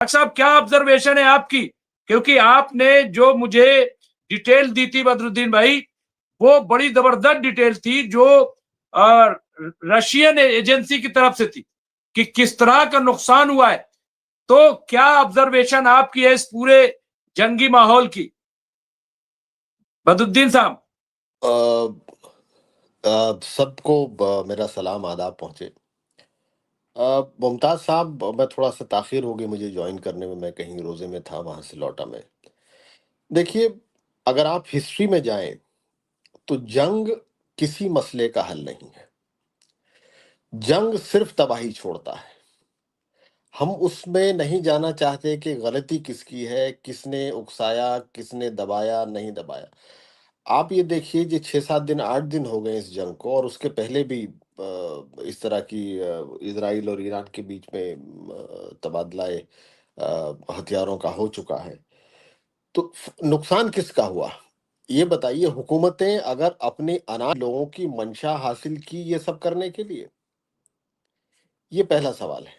Doctor साहब क्या observation है आपकी, क्योंकि आपने जो मुझे डिटेल दी थी बदरुद्दीन भाई, वो बड़ी जबरदस्त डिटेल थी जो रशियन एजेंसी की तरफ से थी कि किस तरह का नुकसान हुआ है। तो क्या ऑब्जर्वेशन आपकी है इस पूरे जंगी माहौल की, बदरुद्दीन साहब? सबको मेरा सलाम आदाब पहुंचे। मुमताज साहब, मैं थोड़ा सा ताखिर हो गई मुझे ज्वाइन करने में, मैं कहीं रोजे में था, वहां से लौटा मैं। देखिए, अगर आप हिस्ट्री में जाएं तो जंग किसी मसले का हल नहीं है। जंग सिर्फ तबाही छोड़ता है। हम उसमें नहीं जाना चाहते कि गलती किसकी है, किसने उकसाया, किसने दबाया, नहीं दबाया। आप ये देखिए, जो 6-7 दिन 8 दिन हो गए इस जंग को, और उसके पहले भी इस तरह की इजराइल और ईरान के बीच में तबादला हथियारों का हो चुका है। तो नुकसान किसका हुआ ये बताइए। हुकूमतें अगर अपने अनाज लोगों की मंशा हासिल की ये सब करने के लिए, ये पहला सवाल है।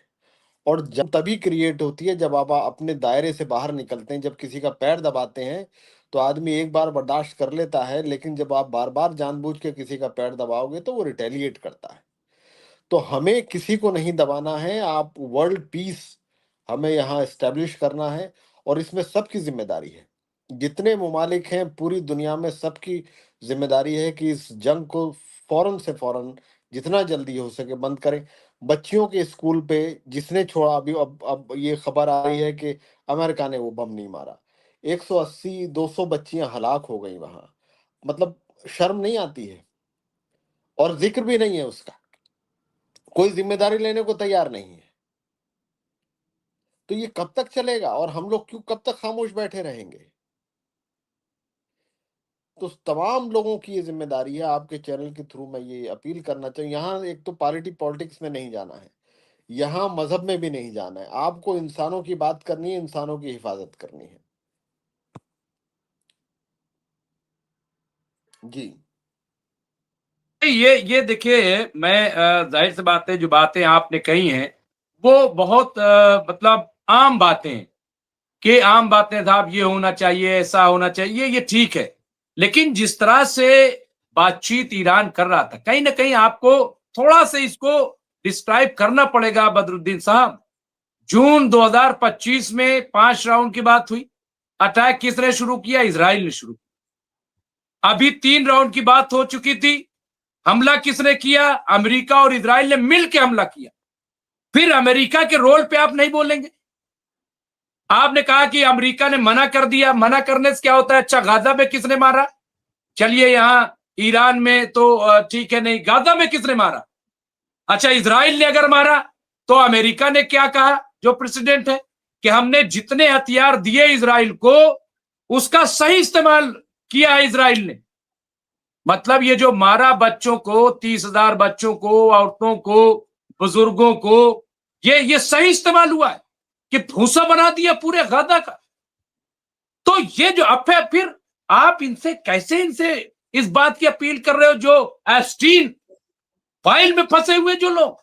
और जब तभी क्रिएट होती है जब आप अपने दायरे से बाहर निकलते हैं। जब किसी का पैर दबाते हैं तो आदमी एक बार बर्दाश्त कर लेता है, लेकिन जब आप बार बार जानबूझ के किसी का पैर दबाओगे तो वो रिटेलिएट करता है। तो हमें किसी को नहीं दबाना है। आप वर्ल्ड पीस हमें यहाँ एस्टेब्लिश करना है, और इसमें सबकी जिम्मेदारी है। जितने ममालिक हैं पूरी दुनिया में, सबकी जिम्मेदारी है कि इस जंग को फौरन से फौरन जितना जल्दी हो सके बंद करें। बच्चियों के स्कूल पे जिसने छोड़ा, अभी अब ये खबर आ रही है कि अमेरिका ने वो बम नहीं मारा। 180-200 बच्चियां हलाक हो गई वहां। मतलब शर्म नहीं आती है, और जिक्र भी नहीं है उसका। कोई जिम्मेदारी लेने को तैयार नहीं है। तो ये कब तक चलेगा, और हम लोग क्यों कब तक खामोश बैठे रहेंगे? तो तमाम लोगों की ये जिम्मेदारी है। आपके चैनल के थ्रू मैं ये अपील करना चाहिए। यहाँ एक तो पार्टी पॉलिटिक्स में नहीं जाना है, यहाँ मजहब में भी नहीं जाना है। आपको इंसानों की बात करनी है, इंसानों की हिफाजत करनी है। जी। ये देखिए, मैं जाहिर सी बात है जो बातें आपने कही हैं वो बहुत मतलब आम बातें हैं कि आम बातें साहब, ये होना चाहिए, ऐसा होना चाहिए, ये ठीक है। लेकिन जिस तरह से बातचीत ईरान कर रहा था, कहीं ना कहीं आपको थोड़ा सा इसको डिस्क्राइब करना पड़ेगा बदरुद्दीन साहब। जून 2025 में 5 राउंड की बात हुई। अटैक किसने शुरू किया? इजराइल ने शुरू किया। अभी 3 राउंड की बात हो चुकी थी। हमला किसने किया? अमेरिका और इजराइल ने मिलकर हमला किया। फिर अमेरिका के रोल पे आप नहीं बोलेंगे? आपने कहा कि अमेरिका ने मना कर दिया। मना करने से क्या होता है? अच्छा, गाजा में किसने मारा? चलिए, यहां ईरान में तो ठीक है, नहीं, गाजा में किसने मारा? अच्छा, इजराइल ने अगर मारा तो अमेरिका ने क्या कहा, जो प्रेसिडेंट है, कि हमने जितने हथियार दिए इजराइल को उसका सही इस्तेमाल किया है इजराइल ने। मतलब ये जो मारा बच्चों को, 30,000 बच्चों को, औरतों को, बुजुर्गों को, ये सही इस्तेमाल हुआ है कि भूसा बना दिया पूरे गाजा का। तो ये जो अब है, फिर आप इनसे इस बात की अपील कर रहे हो जो एस्टीन फाइल में फंसे हुए जो लोग,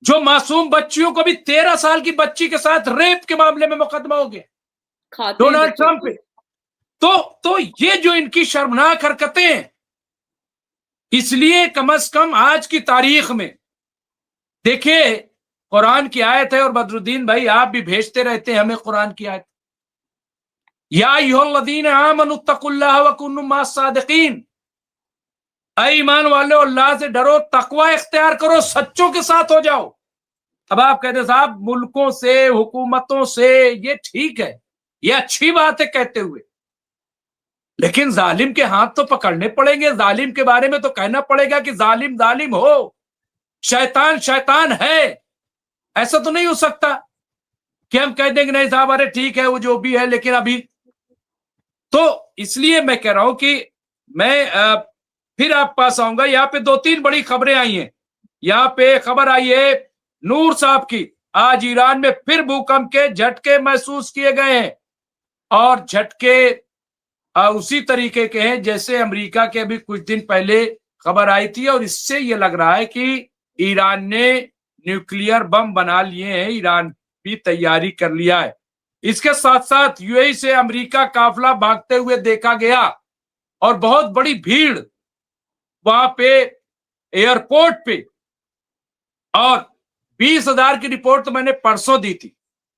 जो मासूम बच्चियों को, भी 13 साल की बच्ची के साथ रेप के मामले में मुकदमा हो गया डोनाल्ड ट्रंप पे। तो ये जो इनकी शर्मनाक हरकतें हैं, इसलिए कम से कम आज की तारीख में देखिए, कुरान की आयत है, और बदरुद्दीन भाई आप भी भेजते रहते हैं हमें कुरान की आयत, या अय्युहल्लज़ीना आमनुत्तकुल्लाह व कुनू मास सादिकीन। ऐ ईमान वाले, अल्लाह से डरो, तकवा इख्तियार करो, सच्चों के साथ हो जाओ। अब आप कहते साहब मुल्कों से, हुकूमतों से, ये ठीक है, ये अच्छी बात है कहते हुए, लेकिन जालिम के हाथ तो पकड़ने पड़ेंगे। जालिम के बारे में तो कहना पड़ेगा कि जालिम जालिम हो, शैतान शैतान है। ऐसा तो नहीं हो सकता कि हम कह देंगे नहीं साहब, अरे ठीक है वो जो भी है, लेकिन अभी तो। इसलिए मैं कह रहा हूं कि मैं फिर आप पास आऊंगा। यहाँ पे 2-3 बड़ी खबरें आई हैं। यहाँ पे खबर आई है नूर साहब की, आज ईरान में फिर भूकंप के झटके महसूस किए गए हैं, और झटके उसी तरीके के हैं जैसे अमेरिका के अभी कुछ दिन पहले खबर आई थी। और इससे यह लग रहा है कि ईरान ने न्यूक्लियर बम बना लिए हैं। ईरान भी तैयारी कर लिया है। इसके साथ साथ यूएई से अमेरिका काफिला भागते हुए देखा गया और बहुत बड़ी भीड़ वहां पे एयरपोर्ट पे, और 20,000 की रिपोर्ट तो मैंने परसों दी थी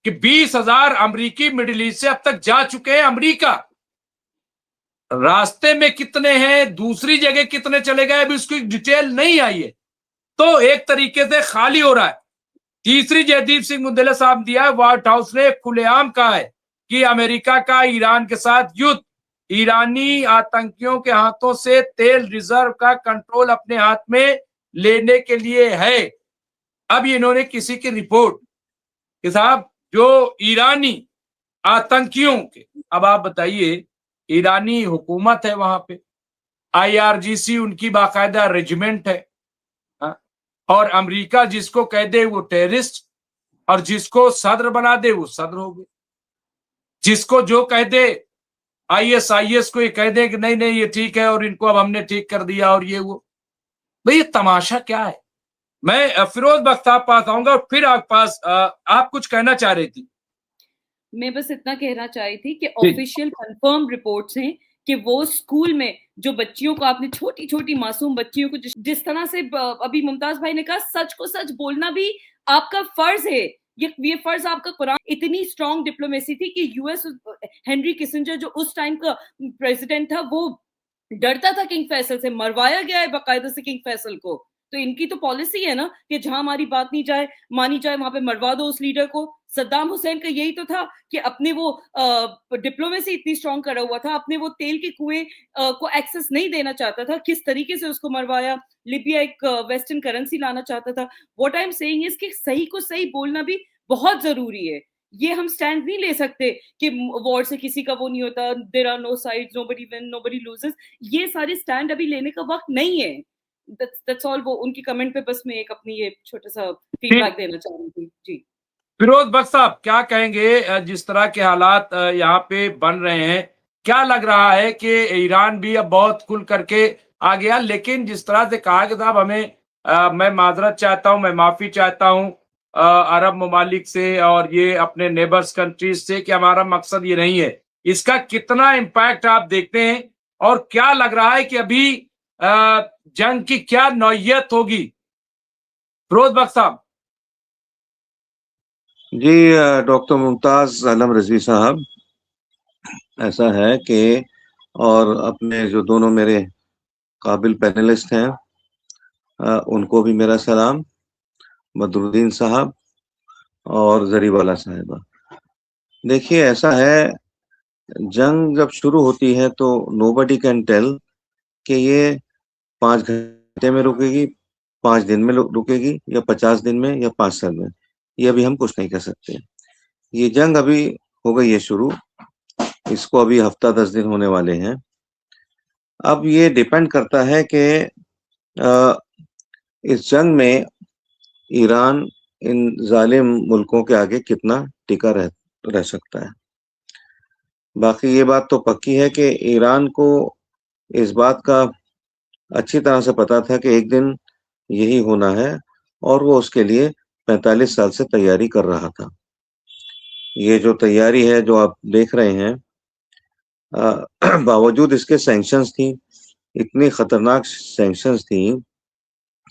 कि 20,000 अमरीकी मिडिल ईस्ट से अब तक जा चुके हैं अमेरिका। रास्ते में कितने हैं, दूसरी जगह कितने चले गए, अभी उसकी डिटेल नहीं आई है, तो एक तरीके से खाली हो रहा है। तीसरी जयदीप सिंह मुंडेला साहब दिया है, व्हाइट हाउस ने खुलेआम कहा है कि अमेरिका का ईरान के साथ युद्ध ईरानी आतंकियों के हाथों से तेल रिजर्व का कंट्रोल अपने हाथ में लेने के लिए है। अब इन्होंने किसी की रिपोर्ट कि साहब जो ईरानी आतंकियों के, अब आप बताइए, ईरानी हुकूमत है वहां पे, आईआरजीसी उनकी बाकायदा रेजिमेंट है, हाँ? और अमेरिका जिसको कह दे वो टेररिस्ट, और जिसको सदर बना दे वो सदर हो गए, जिसको जो कह दे आईएसआईएस को ये कह दे कि नहीं नहीं ये ठीक है और इनको अब हमने ठीक कर दिया और ये वो। भाई ये तमाशा क्या है? मैं फिरोज बख्त साहब पास आऊंगा और फिर आप पास, आप कुछ कहना चाह रही थी? मैं बस इतना कहना चाह रही थी कि जी। ऑफिशियल कंफर्म रिपोर्ट्स हैं कि वो स्कूल में जो बच्चियों को, आपने छोटी छोटी मासूम बच्चियों को जिस तरह से अभी मुमताज भाई ने कहा, सच को सच बोलना भी आपका फर्ज है। ये फर्ज आपका कुरान। इतनी स्ट्रॉन्ग डिप्लोमेसी थी कि यूएस, हेनरी किसिंजर जो उस टाइम का प्रेसिडेंट था, वो डरता था किंग फैसल से। मरवाया गया है बाकायदा से किंग फैसल को। तो इनकी तो पॉलिसी है ना कि जहां हमारी बात नहीं जाए मानी जाए वहां पे मरवा दो उस लीडर को। सद्दाम हुसैन का यही तो था कि अपने वो डिप्लोमेसी इतनी स्ट्रॉन्ग करा हुआ था, अपने वो तेल के कुएं को एक्सेस नहीं देना चाहता था, किस तरीके से उसको मरवाया। लिबिया एक वेस्टर्न करेंसी लाना चाहता था। What I am saying is कि सही को सही बोलना भी बहुत जरूरी है। ये हम स्टैंड नहीं ले सकते कि वॉर से किसी का वो नहीं होता, there are no sides, nobody win nobody loses. ये सारे स्टैंड अभी लेने का वक्त नहीं है। That's all. वो उनकी कमेंट पे बस मैं एक अपनी ये छोटा सा फीडबैक देना चाह रही थी। जी फिरोज बख्त साहब क्या कहेंगे, जिस तरह के हालात यहाँ पे बन रहे हैं, क्या लग रहा है कि ईरान भी अब बहुत खुल करके आ गया? लेकिन जिस तरह से कहा कि साहब हमें, मैं माजरत चाहता हूं, मैं माफी चाहता हूं अरब ममालिक से और ये अपने नेबर्स कंट्रीज से, कि हमारा मकसद ये नहीं है। इसका कितना इम्पैक्ट आप देखते हैं और क्या लग रहा है कि अभी जंग की क्या नौयत होगी? फिरोज बख्त साहब। जी डॉक्टर मुमताज आलम रजवी साहब, ऐसा है कि, और अपने जो दोनों मेरे काबिल पैनलिस्ट हैं उनको भी मेरा सलाम, बदरुद्दीन साहब और जरीवाला साहिबा। देखिए ऐसा है, जंग जब शुरू होती है तो नोबडी कैन टेल कि ये 5 घंटे में रुकेगी, 5 दिन में रुकेगी, या 50 दिन में, या 5 साल में। ये अभी हम कुछ नहीं कर सकते। ये जंग अभी हो गई है शुरू, इसको अभी हफ्ता 10 दिन होने वाले हैं। अब ये डिपेंड करता है कि इस जंग में ईरान इन जालिम मुल्कों के आगे कितना टिका रह सकता है। बाकी ये बात तो पक्की है कि ईरान को इस बात का अच्छी तरह से पता था कि एक दिन यही होना है, और वो उसके लिए 45 साल से तैयारी कर रहा था। ये जो तैयारी है जो आप देख रहे हैं, बावजूद इसके सैंक्शंस थी, इतनी खतरनाक सैंक्शंस थी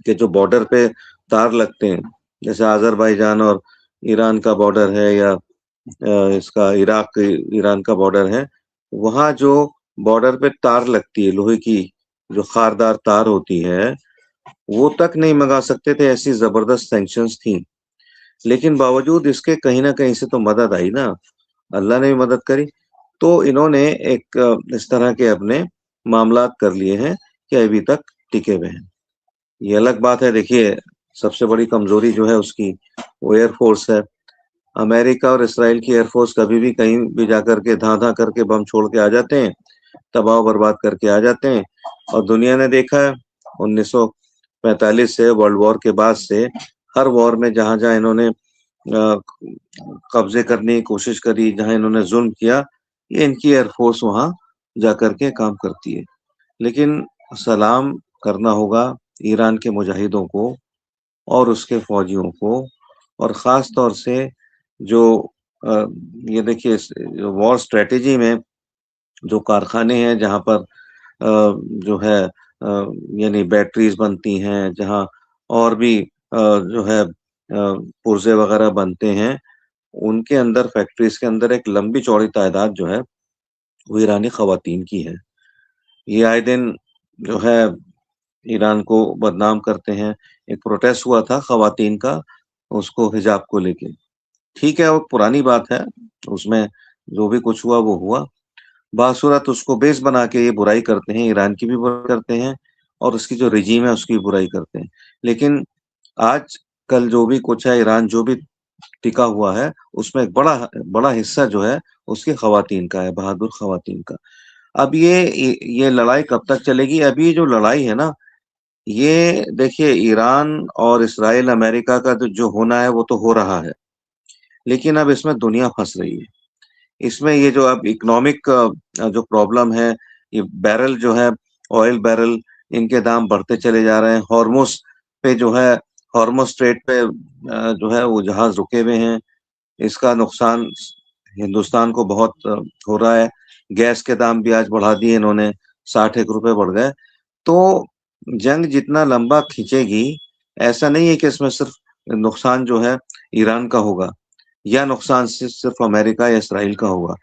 कि जो बॉर्डर पे तार लगते हैं, जैसे अजरबैजान और ईरान का बॉर्डर है, या इसका इराक ईरान का बॉर्डर है, वहाँ जो बॉर्डर पे तार लगती है, लोहे की जो खारदार तार होती है, वो तक नहीं मंगा सकते थे, ऐसी जबरदस्त सैंक्शंस थी। लेकिन बावजूद इसके कहीं ना कहीं से तो मदद आई ना, अल्लाह ने भी मदद करी। तो इन्होंने एक इस तरह के अपने मामलात कर लिए हैं कि अभी तक टिके हुए हैं। ये अलग बात है। देखिए सबसे बड़ी कमजोरी जो है उसकी, वो एयरफोर्स है। अमेरिका और इसराइल की एयरफोर्स कभी भी कहीं भी जाकर के धा करके बम छोड़ के आ जाते हैं, तबाह बर्बाद करके आ जाते हैं। और दुनिया ने देखा है 1945 से, वर्ल्ड वॉर के बाद से, हर वॉर में जहां जहां इन्होंने कब्जे करने की कोशिश करी, जहां इन्होंने जुल्म किया, ये इनकी एयरफोर्स वहां जाकर के काम करती है। लेकिन सलाम करना होगा ईरान के मुजाहिदों को और उसके फौजियों को, और ख़ास तौर से जो ये देखिए वॉर स्ट्रेटेजी में जो कारखाने हैं जहाँ पर जो है यानी बैटरीज बनती हैं, जहाँ और भी जो है पुर्जे वगैरह बनते हैं, उनके अंदर फैक्ट्रीज के अंदर एक लंबी चौड़ी तादाद जो है वो ईरानी खवातीन की है। ये आए दिन जो है ईरान को बदनाम करते हैं। एक प्रोटेस्ट हुआ था खवातीन का, उसको हिजाब को लेके। ठीक है, वो पुरानी बात है, उसमें जो भी कुछ हुआ वो हुआ। बासूरत उसको बेस बना के ये बुराई करते हैं, ईरान की भी बुराई करते हैं और उसकी जो रिजीम है उसकी भी बुराई करते हैं। लेकिन आज कल जो भी कुछ है, ईरान जो भी टिका हुआ है, उसमें एक बड़ा बड़ा हिस्सा जो है उसकी खवातीन का है, बहादुर खवातीन का। अब ये लड़ाई कब तक चलेगी? अभी ये जो लड़ाई है ना, ये देखिए ईरान और इसराइल अमेरिका का तो जो होना है वो तो हो रहा है, लेकिन अब इसमें दुनिया फंस रही है। इसमें ये जो अब इकोनॉमिक जो प्रॉब्लम है, ये बैरल जो है, ऑयल बैरल, इनके दाम बढ़ते चले जा रहे हैं। हॉर्मुज पे जो है, हॉर्मुज स्ट्रेट पे जो है वो जहाज रुके हुए हैं। इसका नुकसान हिंदुस्तान को बहुत हो रहा है। गैस के दाम भी आज बढ़ा दिए इन्होंने, 60 रुपए बढ़ गए। तो जंग जितना लंबा खींचेगी, ऐसा नहीं है कि इसमें सिर्फ नुकसान जो है ईरान का होगा या नुकसान सिर्फ अमेरिका या इसराइल का होगा।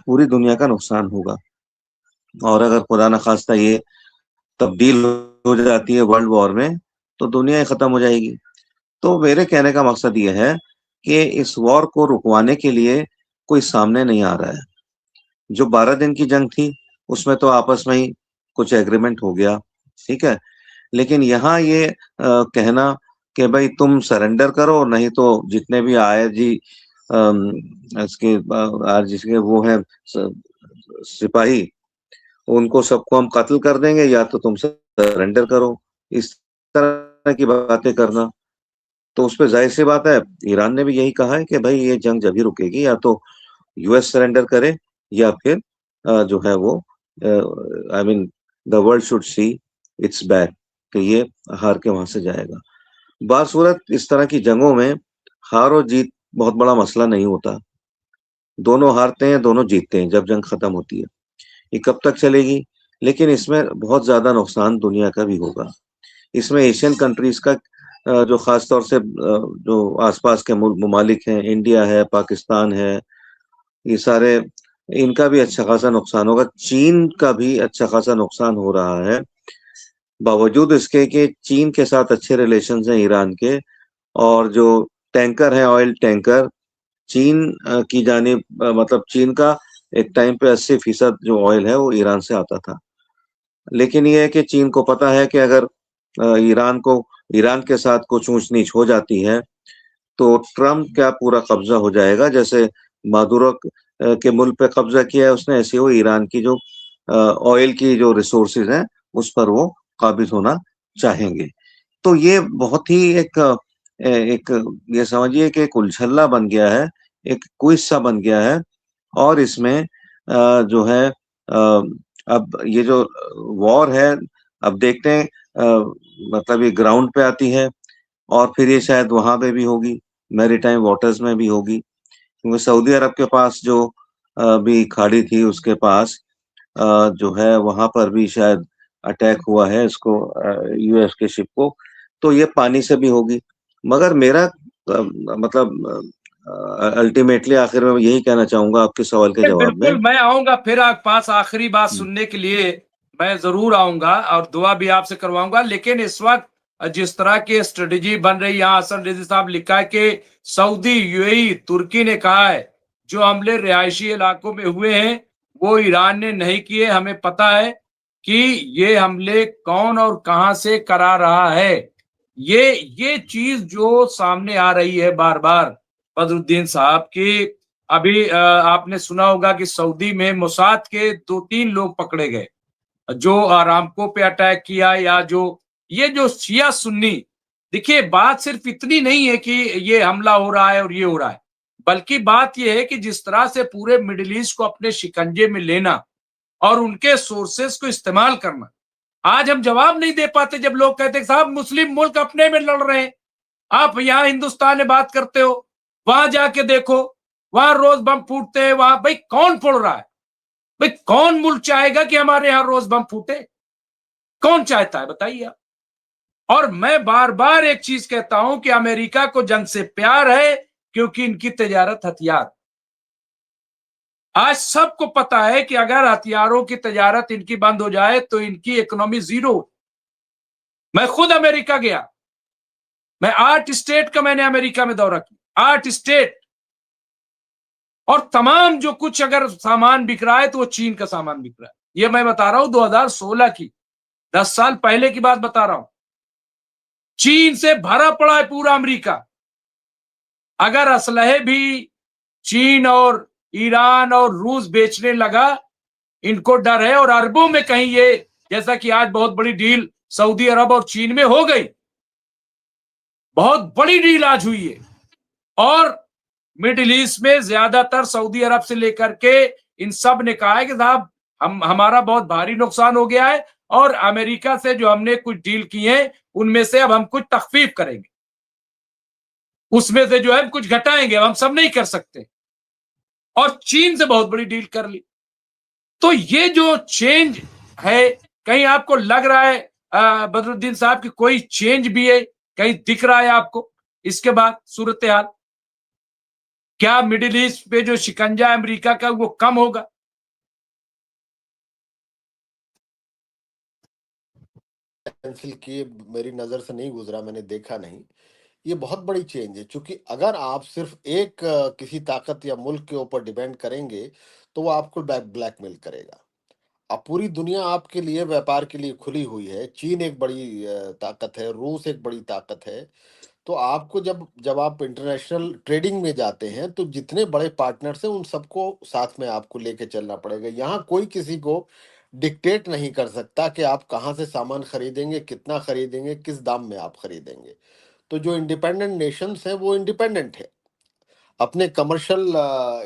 पूरी दुनिया का नुकसान होगा। और अगर खुदा न खास्ता ये तब्दील हो जाती है वर्ल्ड वॉर में, तो दुनिया ही खत्म हो जाएगी। तो मेरे कहने का मकसद ये है कि इस वॉर को रुकवाने के लिए कोई सामने नहीं आ रहा है। जो 12 दिन की जंग थी, उसमें तो आपस में ही कुछ एग्रीमेंट हो गया, ठीक है। लेकिन यहाँ ये कहना कि भाई तुम सरेंडर करो, नहीं तो जितने भी आईआरजी इसके आरजी के वो है सिपाही, उनको सबको हम कत्ल कर देंगे, या तो तुम सरेंडर करो। इस तरह की बातें करना, तो उस पर जाहिर सी बात है ईरान ने भी यही कहा है कि भाई ये जंग जब ही रुकेगी, या तो यूएस सरेंडर करे या फिर जो है वो I mean the world should see it's back, कि ये हार के वहां से जाएगा। बासूरत इस तरह की जंगों में हार और जीत बहुत बड़ा मसला नहीं होता। दोनों हारते हैं, दोनों जीतते हैं जब जंग खत्म होती है। ये कब तक चलेगी? लेकिन इसमें बहुत ज्यादा नुकसान दुनिया का भी होगा। इसमें एशियन कंट्रीज का जो खास तौर से जो आसपास के ममालिक हैं, इंडिया है, पाकिस्तान है, ये सारे, इनका भी अच्छा खासा नुकसान होगा। चीन का भी अच्छा खासा नुकसान हो रहा है, बावजूद इसके कि चीन के साथ अच्छे रिलेशंस हैं ईरान के। और जो टैंकर हैं, ऑयल टैंकर, चीन की जानिब मतलब चीन का एक टाइम पे 80% जो ऑयल है वो ईरान से आता था। लेकिन ये है कि चीन को पता है कि अगर ईरान के साथ कुछ ऊंच नीच हो जाती है, तो ट्रम्प का पूरा कब्जा हो जाएगा। जैसे मादुरो के मुल्क पे कब्जा किया है उसने, ऐसे वो ईरान की जो ऑयल की जो रिसोर्सेज हैं उस पर वो काबिज होना चाहेंगे। तो ये बहुत ही एक ये समझिए कि एक उलझल्ला बन गया है, एक क्विज सा बन गया है। और इसमें जो है अब ये जो वॉर है, अब देखते हैं मतलब ये ग्राउंड पे आती है और फिर ये शायद वहां पे भी होगी, मैरीटाइम वाटर्स में भी होगी, क्योंकि सऊदी अरब के पास जो भी खाड़ी थी उसके पास जो है वहां पर भी शायद अटैक हुआ है इसको यूएस के शिप को, तो ये पानी से भी होगी। मगर मेरा मतलब अल्टीमेटली आखिर में यही कहना चाहूंगा आपके सवाल के जवाब बिल्कुल, में। मैं आऊंगा फिर आपके पास आखिरी बात सुनने के लिए, मैं जरूर आऊंगा और दुआ भी आपसे करवाऊंगा। लेकिन इस वक्त जिस तरह की स्ट्रेटेजी बन रही है, यहाँ हसन रजी साहब लिखा है कि सऊदी, यूएई, तुर्की ने कहा है जो हमले रिहायशी इलाकों में हुए हैं वो ईरान ने नहीं किए। हमें पता है कि ये हमले कौन और कहां से करा रहा है। ये चीज जो सामने आ रही है बार बार बदरुद्दीन साहब की, अभी आपने सुना होगा कि सऊदी में मोसाद के 2-3 लोग पकड़े गए जो आरामको पे अटैक किया, या ये जो शिया सुन्नी, देखिए बात सिर्फ इतनी नहीं है कि ये हमला हो रहा है और ये हो रहा है, बल्कि बात ये है कि जिस तरह से पूरे मिडिल ईस्ट को अपने शिकंजे में लेना और उनके सोर्सेस को इस्तेमाल करना। आज हम जवाब नहीं दे पाते जब लोग कहते हैं साहब मुस्लिम मुल्क अपने में लड़ रहे हैं, आप यहाँ हिंदुस्तान में बात करते हो, वहां जाके देखो, वहां रोज बम फूटते हैं। वहां भाई कौन फोड़ रहा है? भाई कौन मुल्क चाहेगा कि हमारे यहां रोज बम फूटे? कौन चाहता है बताइए आप? और मैं बार बार एक चीज कहता हूं कि अमेरिका को जंग से प्यार है, क्योंकि इनकी तजारत हथियार। आज सबको पता है कि अगर हथियारों की तजारत इनकी बंद हो जाए तो इनकी इकोनॉमी जीरो। मैं खुद अमेरिका गया, मैं 8 स्टेट का मैंने अमेरिका में दौरा किया, 8 स्टेट। और तमाम जो कुछ अगर सामान बिक रहा है तो वो चीन का सामान बिक रहा है। ये मैं बता रहा हूं 2016 की, 10 साल पहले की बात बता रहा हूं। चीन से भरा पड़ा है पूरा अमेरिका। अगर असलहे भी चीन और ईरान और रूस बेचने लगा, इनको डर है, और अरबों में कहीं ये, जैसा कि आज बहुत बड़ी डील सऊदी अरब और चीन में हो गई, बहुत बड़ी डील आज हुई है। और मिडिल ईस्ट में ज्यादातर सऊदी अरब से लेकर के इन सब ने कहा है कि साहब हमारा बहुत भारी नुकसान हो गया है, और अमेरिका से जो हमने कुछ डील की है उनमें से अब हम कुछ तखफीफ करेंगे, उसमें से जो है कुछ घटाएंगे, हम सब नहीं कर सकते। और चीन से बहुत बड़ी डील कर ली। तो ये जो चेंज है, कहीं आपको लग रहा है बदरुद्दीन साहब कि कोई चेंज भी है, कहीं दिख रहा है आपको इसके बाद सूरत हाल? क्या मिडिल ईस्ट पे जो शिकंजा अमेरिका का वो कम होगा? कैंसिल किए, मेरी नजर से नहीं गुजरा, मैंने देखा नहीं। ये बहुत बड़ी चेंज है, क्योंकि अगर आप सिर्फ एक किसी ताकत या मुल्क के ऊपर डिपेंड करेंगे तो वो आपको ब्लैकमेल करेगा। अब पूरी दुनिया आपके लिए व्यापार के लिए खुली हुई है। चीन एक बड़ी ताकत है, रूस एक बड़ी ताकत है। तो आपको जब जब आप इंटरनेशनल ट्रेडिंग में जाते हैं तो जितने बड़े पार्टनर्स हैं उन सबको साथ में आपको लेके चलना पड़ेगा। यहाँ कोई किसी को डिक्टेट नहीं कर सकता कि आप कहाँ से सामान खरीदेंगे, कितना खरीदेंगे, किस दाम में आप खरीदेंगे। तो जो इंडिपेंडेंट नेशंस हैं वो इंडिपेंडेंट है अपने कमर्शियल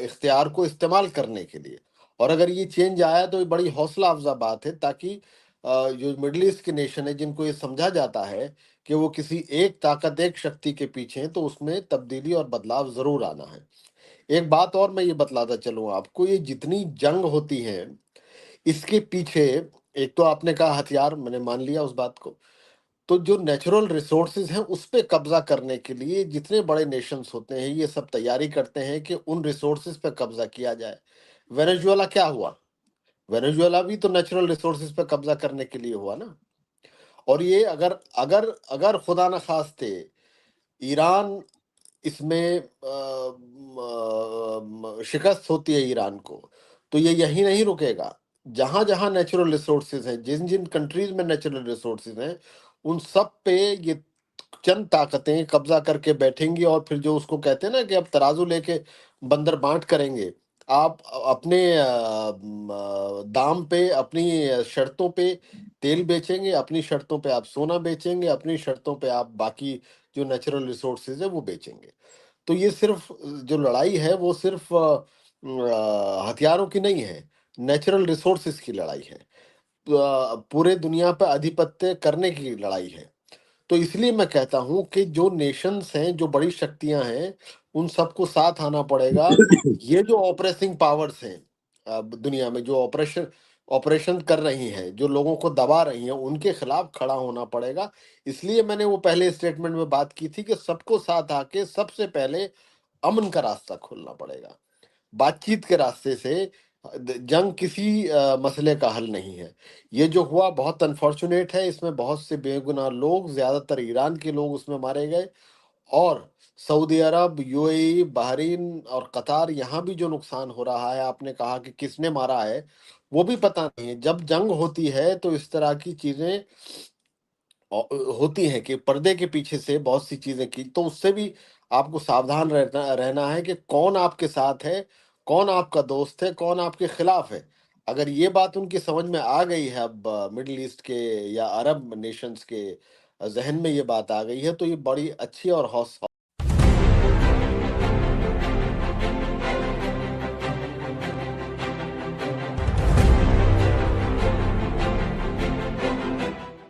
इख्तियार को इस्तेमाल करने के लिए। और अगर ये चेंज आया तो ये बड़ी हौसला अफजा बात है, ताकि जो मिडिल ईस्ट के नेशन है जिनको ये समझा जाता है कि वो किसी एक ताकत, एक शक्ति के पीछे हैं, तो उसमें तब्दीली और बदलाव जरूर आना है। एक बात और मैं ये बतलाता चलूँ आपको, ये जितनी जंग होती है इसके पीछे, एक तो आपने कहा हथियार, मैंने मान लिया उस बात को। तो जो नेचुरल रिसोर्सेज हैं उस पे कब्जा करने के लिए जितने बड़े नेशंस होते हैं ये सब तैयारी करते हैं कि उन रिसोर्सेज पे कब्जा किया जाए। वेनेजुएला क्या हुआ? वेनेजुएला भी तो नेचुरल रिसोर्सेज पे कब्जा करने के लिए हुआ ना। और ये अगर अगर अगर खुदा न खास्ते ईरान इसमें शिकस्त होती है ईरान को, तो ये यही नहीं रुकेगा। जहां जहां नेचुरल रिसोर्सेज हैं, जिन जिन कंट्रीज में नेचुरल रिसोर्सेज हैं, उन सब पे ये चंद ताकतें कब्जा करके बैठेंगी। और फिर जो उसको कहते हैं ना कि अब तराजू लेके बंदर बांट करेंगे। आप अपने दाम पे, अपनी शर्तों पे तेल बेचेंगे, अपनी शर्तों पे आप सोना बेचेंगे, अपनी शर्तों पे आप बाकी जो नेचुरल रिसोर्सेज है वो बेचेंगे। तो ये सिर्फ जो लड़ाई है वो सिर्फ हथियारों की नहीं है, नेचुरल रिसोर्सेज की लड़ाई है। पूरे दुनिया पर आधिपत्य करने की लड़ाई है। तो इसलिए मैं कहता हूं कि जो नेशंस हैं, जो बड़ी शक्तियां हैं, उन सबको साथ आना पड़ेगा। ये जो ऑपरेटिंग पावर्स हैं अब दुनिया में, जो ऑपरेशन कर रही हैं, जो लोगों को दबा रही हैं, उनके खिलाफ खड़ा होना पड़ेगा। इसलिए मैंने वो पहले स्टेटमेंट में बात की थी कि सबको साथ आके सबसे पहले अमन का रास्ता खोलना पड़ेगा। बातचीत के रास्ते से जंग किसी मसले का हल नहीं है। ये जो हुआ बहुत अनफॉर्चुनेट है, इसमें बहुत से बेगुनाह लोग, ज्यादातर ईरान के लोग उसमें मारे गए। और सऊदी अरब, यूएई, बहरीन और कतार, यहाँ भी जो नुकसान हो रहा है, आपने कहा कि किसने मारा है, वो भी पता नहीं है। जब जंग होती है तो इस तरह की चीजें होती हैं कि पर्दे के पीछे से बहुत सी चीजें की, तो उससे भी आपको सावधान रहना रहना है कि कौन आपके साथ है, कौन आपका दोस्त है, कौन आपके खिलाफ है। अगर ये बात उनकी समझ में आ गई है, अब मिडिल ईस्ट के या अरब नेशंस के जहन में ये बात आ गई है, तो ये बड़ी अच्छी और हौस